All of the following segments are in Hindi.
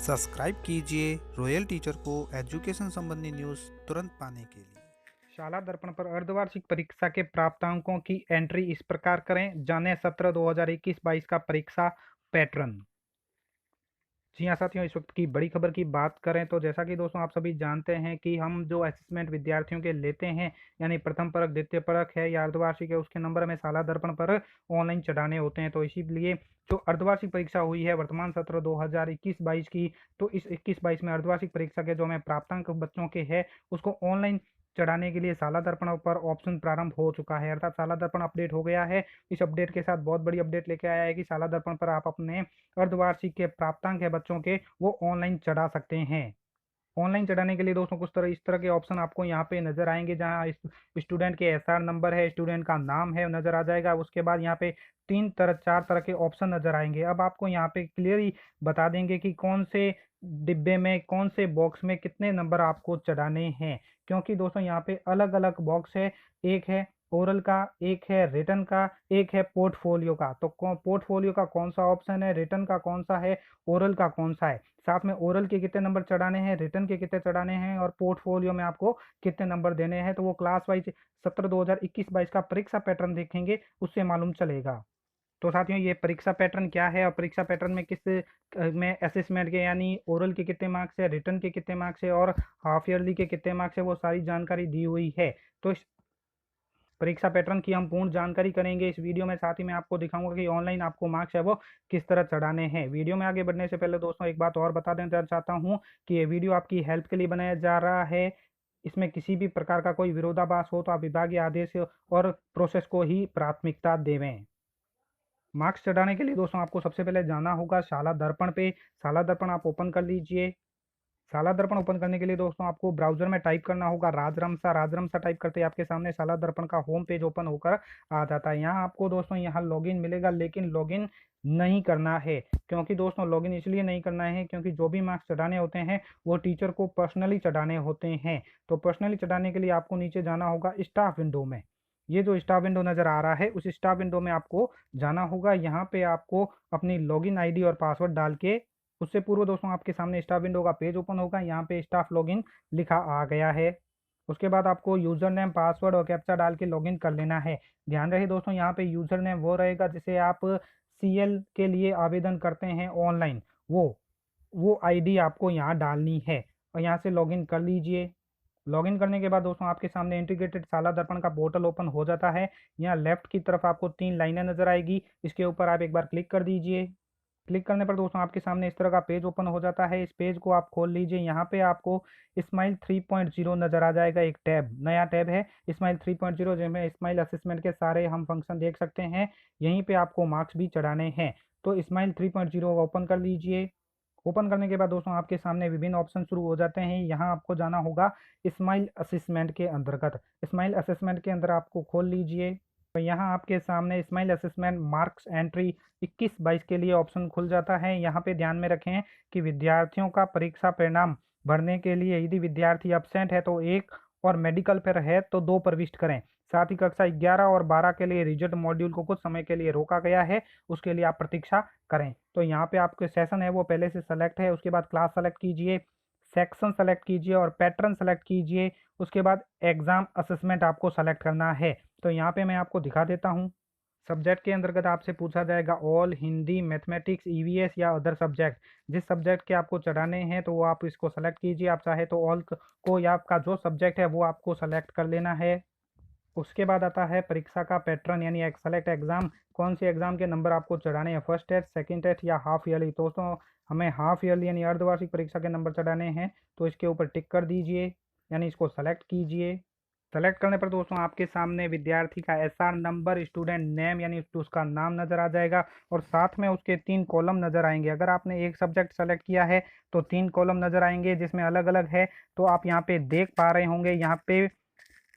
सब्सक्राइब कीजिए रॉयल टीचर को एजुकेशन संबंधी न्यूज़ तुरंत पाने के लिए। शाला दर्पण पर अर्धवार्षिक परीक्षा के प्राप्तांकों की एंट्री इस प्रकार करें। जानें सत्र 2021-22 का परीक्षा पैटर्न। जी हाँ साथियों, इस वक्त की बड़ी खबर की बात करें तो जैसा कि दोस्तों आप सभी जानते हैं कि हम जो असेसमेंट विद्यार्थियों के लेते हैं, यानी प्रथम परख, द्वितीय परख है या अर्धवार्षिक है, उसके नंबर हमें शाला दर्पण पर ऑनलाइन चढ़ाने होते हैं। तो इसीलिए जो अर्धवार्षिक परीक्षा हुई है वर्तमान सत्र 2021-22 की, तो इस 21-22 में अर्धवार्षिक परीक्षा के जो हमें प्राप्तांक बच्चों के हैं उसको ऑनलाइन चढ़ाने के लिए शाला दर्पण पर ऑप्शन प्रारंभ हो चुका है, अर्थात शाला दर्पण अपडेट हो गया है। इस अपडेट के साथ बहुत बड़ी अपडेट लेके आया है कि शाला दर्पण पर आप अपने अर्धवार्षिक के प्राप्तांक है बच्चों के, वो ऑनलाइन चढ़ा सकते हैं। ऑनलाइन चढ़ाने के लिए दोस्तों कुछ इस तरह के ऑप्शन आपको यहाँ पे नजर आएंगे, जहाँ स्टूडेंट के एसआर नंबर है, स्टूडेंट का नाम है, नजर आ जाएगा। उसके बाद यहाँ पे चार तरह के ऑप्शन नजर आएंगे। अब आपको यहाँ पे क्लियरली बता देंगे कि कौन से डिब्बे में, कौन से बॉक्स में कितने नंबर आपको चढ़ाने हैं, क्योंकि दोस्तों यहाँ पे अलग अलग बॉक्स है। एक है ओरल का, एक है रिटन का, एक है पोर्टफोलियो का। तो पोर्टफोलियो का कौन सा ऑप्शन है, रिटन का कौन सा है, ओरल का कौन सा है, साथ में ओरल के कितने नंबर चढ़ाने हैं, रिटन के कितने चढ़ाने हैं और पोर्टफोलियो में आपको कितने नंबर देने हैं, तो वो क्लास वाइज सत्र 2021-22 का परीक्षा पैटर्न देखेंगे, उससे मालूम चलेगा। तो साथियों, ये परीक्षा पैटर्न क्या है और परीक्षा पैटर्न में किस में असेसमेंट के यानी ओरल के कितने मार्क्स है, रिटन के कितने मार्क्स है और हाफ ईयरली के कितने मार्क्स है, वो सारी जानकारी दी हुई है। तो इस परीक्षा पैटर्न की हम पूर्ण जानकारी करेंगे इस वीडियो में। साथ ही मैं आपको दिखाऊंगा कि ऑनलाइन आपको मार्क्स है वो किस तरह चढ़ाने हैं। वीडियो में आगे बढ़ने से पहले दोस्तों एक बात और बता देना चाहता हूँ कि ये वीडियो आपकी हेल्प के लिए बनाया जा रहा है। इसमें किसी भी प्रकार का कोई विरोधाभास हो तो आप विभागीय आदेश और प्रोसेस को ही प्राथमिकता देवें। मार्क्स चढ़ाने के लिए दोस्तों आपको सबसे पहले जाना होगा शाला दर्पण पे। शाला दर्पण आप ओपन कर लीजिए। शाला दर्पण ओपन करने के लिए दोस्तों आपको ब्राउजर में टाइप करना होगा राजरमसा। राजरमसा टाइप करते ही आपके सामने शाला दर्पण का होम पेज ओपन होकर आ जाता है। यहाँ आपको दोस्तों यहाँ लॉगिन मिलेगा, लेकिन लॉगिन नहीं करना है। क्योंकि दोस्तों लॉगिन इसलिए नहीं करना है क्योंकि जो भी मार्क्स चढ़ाने होते हैं वो टीचर को पर्सनली चढ़ाने होते हैं। तो पर्सनली चढ़ाने के लिए आपको नीचे जाना होगा स्टाफ विंडो में। ये जो स्टाफ विंडो नजर आ रहा है उस स्टाफ विंडो में आपको जाना होगा। यहाँ पे आपको अपनी लॉगिन आईडी और पासवर्ड डाल के, उससे पूर्व दोस्तों आपके सामने स्टाफ विंडो का पेज ओपन होगा। यहाँ पे स्टाफ लॉगिन लिखा आ गया है। उसके बाद आपको यूजर नेम, पासवर्ड और कैप्चा डाल के लॉगिन कर लेना है। ध्यान रहे दोस्तों, यहाँ पे यूजर नेम वो रहेगा जिसे आप सीएल के लिए आवेदन करते हैं ऑनलाइन, वो आईडी आपको यहाँ डालनी है और यहाँ से लॉगिन कर लीजिए। लॉगिन करने के बाद दोस्तों आपके सामने इंटीग्रेटेड शाला दर्पण का पोर्टल ओपन हो जाता है। यहाँ लेफ्ट की तरफ आपको 3 लाइनें नजर आएगी, इसके ऊपर आप एक बार क्लिक कर दीजिए। क्लिक करने पर दोस्तों आपके सामने इस तरह का पेज ओपन हो जाता है। इस पेज को आप खोल लीजिए। यहाँ पे आपको स्माइल 3.0 नजर आ जाएगा। एक टैब, नया टैब है स्माइल 3.0, जिसमें स्माइल असेसमेंट के सारे हम फंक्शन देख सकते हैं। यहीं पे आपको मार्क्स भी चढ़ाने हैं। तो स्माइल 3.0 ओपन कर लीजिए। ओपन करने के बाद दोस्तों आपके सामने विभिन्न ऑप्शन शुरू हो जाते हैं। यहाँ आपको जाना होगा स्माइल असेसमेंट के अंतर्गत। स्माइल असेसमेंट के अंदर आपको खोल लीजिए। तो यहाँ आपके सामने स्माइल असेसमेंट मार्क्स एंट्री 21-22 के लिए ऑप्शन खुल जाता है। यहाँ पे ध्यान में रखें कि विद्यार्थियों का परीक्षा परिणाम भरने के लिए यदि विद्यार्थी एब्सेंट है तो 1 और मेडिकल पर है तो 2 प्रविष्ट करें। साथ ही कक्षा 11 और 12 के लिए रिजल्ट मॉड्यूल को कुछ समय के लिए रोका गया है, उसके लिए आप प्रतीक्षा करें। तो यहाँ पे आपके सेशन है वो पहले से सेलेक्ट है। उसके बाद क्लास सेलेक्ट कीजिए, सेक्शन सेलेक्ट कीजिए और पैटर्न सेलेक्ट कीजिए। उसके बाद एग्जाम असेसमेंट आपको सेलेक्ट करना है। तो यहाँ पे मैं आपको दिखा देता हूँ। सब्जेक्ट के अंतर्गत आपसे पूछा जाएगा ऑल, हिंदी, मैथमेटिक्स, ईवीएस या अदर सब्जेक्ट। जिस सब्जेक्ट के आपको चढ़ाने हैं तो वो आप इसको सेलेक्ट कीजिए। आप चाहे तो ऑल को या आपका जो सब्जेक्ट है वो आपको सेलेक्ट कर लेना है। उसके बाद आता है परीक्षा का पैटर्न यानी सेलेक्ट एग्जाम। कौन से एग्जाम के नंबर आपको चढ़ाने हैं, फर्स्ट टेस्ट, सेकंड टेस्ट या हाफ ईयरली। दोस्तों हमें हाफ ईयरली यानी अर्धवार्षिक परीक्षा के नंबर चढ़ाने हैं, तो इसके ऊपर टिक कर दीजिए यानी इसको सेलेक्ट कीजिए। सेलेक्ट करने पर दोस्तों आपके सामने विद्यार्थी का एसआर नंबर, स्टूडेंट नेम यानी उसका नाम नजर आ जाएगा और साथ में उसके 3 कॉलम नजर आएंगे। अगर आपने एक सब्जेक्ट सेलेक्ट किया है तो 3 कॉलम नजर आएंगे जिसमें अलग अलग है। तो आप यहाँ पे देख पा रहे होंगे, यहाँ पे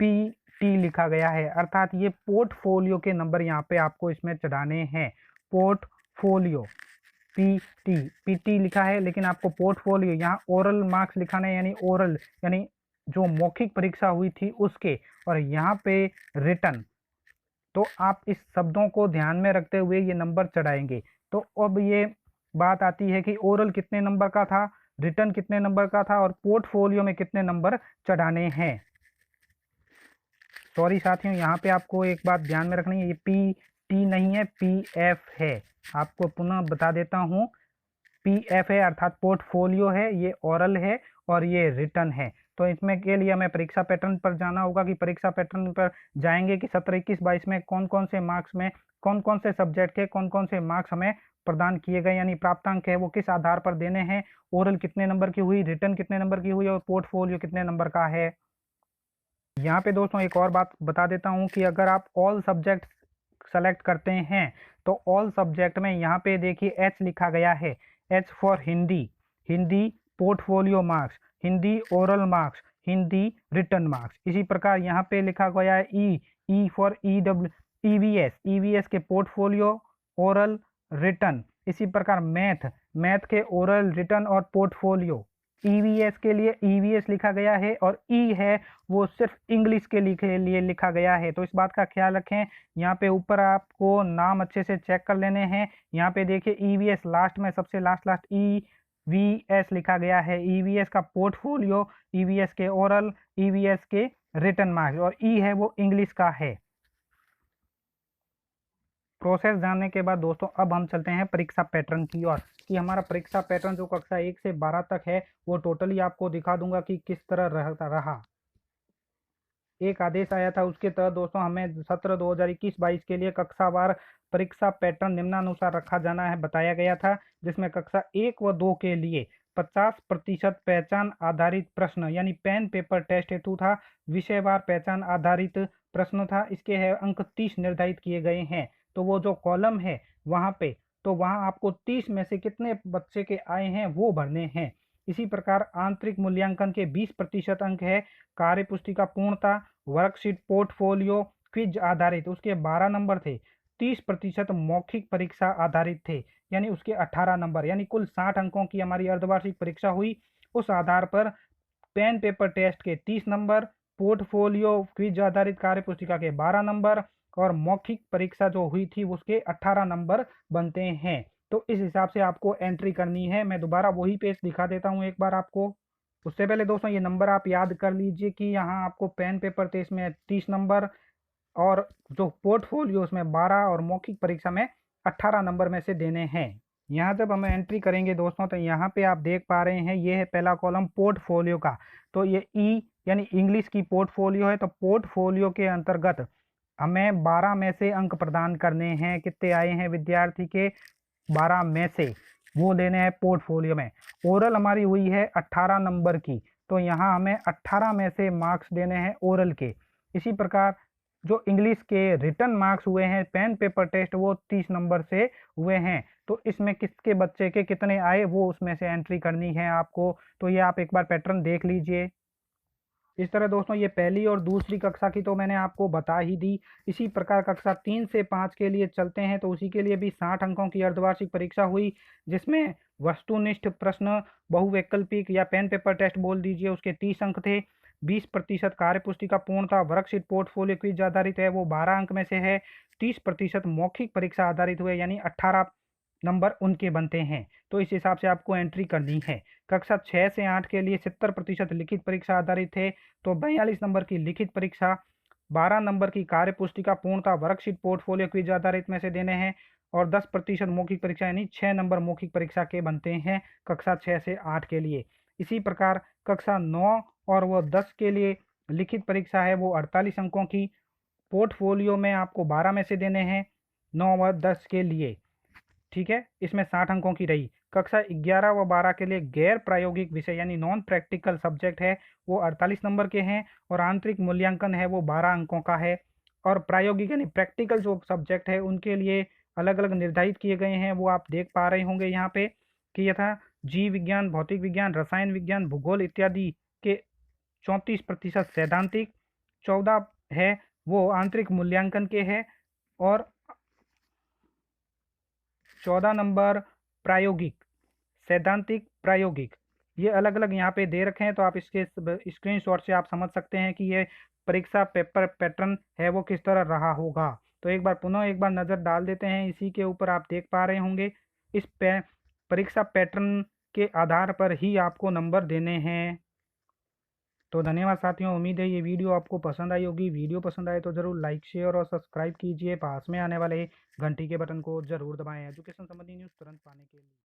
पीटी लिखा गया है, अर्थात ये पोर्टफोलियो के नंबर यहाँ पे आपको इसमें चढ़ाने हैं। पोर्टफोलियो, पीटी, पीटी लिखा है लेकिन आपको पोर्टफोलियो, यहाँ ओरल मार्क्स लिखाने यानी ओरल यानी जो मौखिक परीक्षा हुई थी उसके, और यहाँ पे रिटन। तो आप इस शब्दों को ध्यान में रखते हुए ये नंबर चढ़ाएंगे। तो अब ये बात आती है कि ओरल कितने नंबर का था, रिटन कितने नंबर का था और पोर्टफोलियो में कितने नंबर चढ़ाने हैं। सॉरी साथियों, यहाँ पे आपको एक बात ध्यान में रखनी है, ये PT नहीं है, PF है। आपको पुनः बता देता हूँ, PF है अर्थात पोर्टफोलियो है, ये ओरल है और ये रिटन है। तो इसमें के लिए हमें परीक्षा पैटर्न पर जाना होगा कि परीक्षा पैटर्न पर जाएंगे कि 17, 21, 22 में कौन कौन से मार्क्स में कौन कौन से सब्जेक्ट के कौन कौन से मार्क्स हमें प्रदान किए गए, यानी प्राप्तांक है वो किस आधार पर देने हैं, ओरल कितने नंबर की हुई, रिटन कितने नंबर की हुई और पोर्टफोलियो कितने नंबर का है। यहाँ पे दोस्तों एक और बात बता देता हूँ कि अगर आप ऑल सब्जेक्ट सेलेक्ट करते हैं तो ऑल सब्जेक्ट में यहाँ पे देखिए H लिखा गया है, H for Hindi, Hindi portfolio marks, Hindi oral marks, Hindi written marks. इसी प्रकार यहाँ पे लिखा गया है E फॉर EWS, EVS के पोर्टफोलियो ओरल रिटन। इसी प्रकार मैथ के ओरल रिटन और पोर्टफोलियो। EVS के लिए EVS लिखा गया है और E है वो सिर्फ इंग्लिश के लिए लिखा गया है। तो इस बात का ख्याल रखें। यहाँ पे ऊपर आपको नाम अच्छे से चेक कर लेने हैं। यहाँ पे देखिए EVS लास्ट में, सबसे लास्ट EVS लिखा गया है। EVS का पोर्टफोलियो, EVS के ओरल, EVS के रिटन मार्क्स और E है वो इंग्लिश का है। प्रोसेस जानने के बाद दोस्तों अब हम चलते हैं परीक्षा पैटर्न की ओर कि हमारा परीक्षा पैटर्न जो कक्षा 1 से 12 तक है वो टोटली आपको दिखा दूंगा कि किस तरह रहा। एक आदेश आया था, उसके तहत दोस्तों हमें सत्र 2021-22 के लिए कक्षावार परीक्षा पैटर्न निम्नानुसार रखा जाना है बताया गया था, जिसमें कक्षा 1 व 2 के लिए 50% पहचान आधारित प्रश्न यानी पेन पेपर टेस्ट हेतु था, विषयवार पहचान आधारित प्रश्न था। इसके है अंक 30 निर्धारित किए गए हैं। तो वो जो कॉलम है वहाँ पे, तो वहाँ आपको 30 में से कितने बच्चे के आए हैं वो भरने हैं। इसी प्रकार आंतरिक मूल्यांकन के 20% अंक है, कार्य पुस्तिका पूर्णता, वर्कशीट, पोर्टफोलियो, क्विज आधारित उसके 12 नंबर थे। 30% मौखिक परीक्षा आधारित थे यानी उसके 18 नंबर, यानी कुल 60 अंकों की हमारी अर्धवार्षिक परीक्षा हुई। उस आधार पर पेन पेपर टेस्ट के 30 नंबर, पोर्टफोलियो क्विज आधारित कार्य पुस्तिका के 12 नंबर और मौखिक परीक्षा जो हुई थी उसके 18 नंबर बनते हैं। तो इस हिसाब से आपको एंट्री करनी है। मैं दोबारा वही पेज दिखा देता हूँ एक बार आपको। उससे पहले दोस्तों ये नंबर आप याद कर लीजिए कि यहाँ आपको पेन पेपर टेस्ट में 30 नंबर और जो पोर्टफोलियो उसमें 12 और मौखिक परीक्षा में 18 नंबर में से देने हैं। यहाँ जब हम एंट्री करेंगे दोस्तों तो यहाँ पे आप देख पा रहे हैं ये है पहला कॉलम पोर्टफोलियो का। तो ये ई यानी इंग्लिश की पोर्टफोलियो है। तो पोर्टफोलियो के अंतर्गत हमें 12 में से अंक प्रदान करने हैं। कितने आए हैं विद्यार्थी के? 12 में से वो लेने हैं पोर्टफोलियो में। ओरल हमारी हुई है 18 नंबर की, तो यहाँ हमें 18 में से मार्क्स देने हैं ओरल के। इसी प्रकार जो इंग्लिश के रिटन मार्क्स हुए हैं पेन पेपर टेस्ट वो 30 नंबर से हुए हैं। तो इसमें किसके बच्चे के कितने आए वो उसमें से एंट्री करनी है आपको। तो ये आप एक बार पैटर्न देख लीजिए। इस तरह दोस्तों ये पहली और दूसरी कक्षा की तो मैंने आपको बता ही दी। इसी प्रकार कक्षा 3 से 5 के लिए चलते हैं तो उसी के लिए भी 60 अंकों की अर्धवार्षिक परीक्षा हुई, जिसमें वस्तुनिष्ठ प्रश्न, बहुवैकल्पिक या पेन पेपर टेस्ट बोल दीजिए उसके 30 अंक थे। 20% कार्य पुस्तिका पूर्णता, वर्कशीट, पोर्टफोलियो क्विज आधारित है वो 12 अंक में से है। 30% मौखिक परीक्षा आधारित हुए यानी 18 नंबर उनके बनते हैं। तो इस हिसाब से आपको एंट्री करनी है। कक्षा 6 से 8 के लिए 70% लिखित परीक्षा आधारित है, तो 42 नंबर की लिखित परीक्षा, 12 नंबर की कार्य पुस्तिका पूर्णता, वर्कशीट, पोर्टफोलियो क्विज आधारित में से देने हैं और 10% मौखिक परीक्षा यानी 6 नंबर मौखिक परीक्षा के बनते हैं कक्षा 6 से 8 के लिए। इसी प्रकार कक्षा 9 और वो 10 के लिए लिखित परीक्षा है वो 48 अंकों की, पोर्टफोलियो में आपको 12 में से देने हैं 9 व 10 के लिए। ठीक है, इसमें 60 अंकों की रही। कक्षा 11 व 12 के लिए गैर प्रायोगिक विषय यानी नॉन प्रैक्टिकल सब्जेक्ट है वो 48 नंबर के हैं और आंतरिक मूल्यांकन है वो 12 अंकों का है। और प्रायोगिक यानी प्रैक्टिकल जो सब्जेक्ट है उनके लिए अलग अलग निर्धारित किए गए हैं, वो आप देख पा रहे होंगे यहाँ पे कि यथा जीव विज्ञान, भौतिक विज्ञान, रसायन विज्ञान, भूगोल इत्यादि के 34% सैद्धांतिक, 14 है वो आंतरिक मूल्यांकन के है और 14 नंबर प्रायोगिक, सैद्धांतिक, प्रायोगिक, ये अलग अलग यहाँ पे दे रखे हैं। तो आप इसके स्क्रीनशॉट से आप समझ सकते हैं कि ये परीक्षा पेपर पैटर्न है वो किस तरह रहा होगा। तो एक बार पुनः एक बार नज़र डाल देते हैं इसी के ऊपर। आप देख पा रहे होंगे इस परीक्षा पैटर्न के आधार पर ही आपको नंबर देने हैं। तो धन्यवाद साथियों, उम्मीद है ये वीडियो आपको पसंद आई होगी। वीडियो पसंद आए तो ज़रूर लाइक शेयर और सब्सक्राइब कीजिए। पास में आने वाले घंटी के बटन को ज़रूर दबाएं एजुकेशन संबंधी न्यूज़ तुरंत पाने के लिए।